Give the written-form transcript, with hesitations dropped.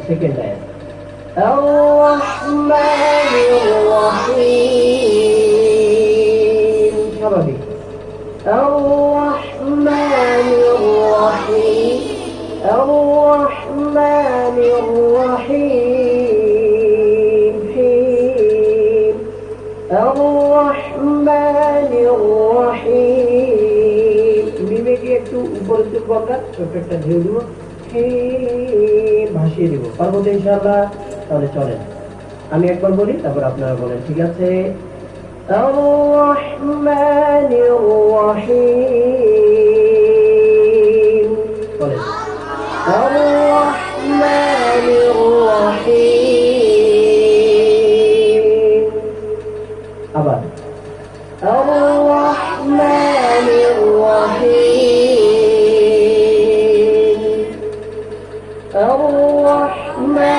second আয়াত আর-রহমানির রহিম স্বাভাবিক আর-রহমানির রহিম আর-রহমানির রহিম হিম আর-রহমানির রহিম মিমে কি একটু উপরে তুলবো আমরা ছোট্ট একটা ঢেউ দিব ভাসিয়ে দিব পারবো তো ইনশাআল্লাহ তাহলে চলেন আমি একবার বলি তারপর আপনারা বলেন ঠিক আছে আর-রহমানির রহিম বলেন আর-রহমানির রহিম আবার আর-রহমানির রহিম আর-রহমানির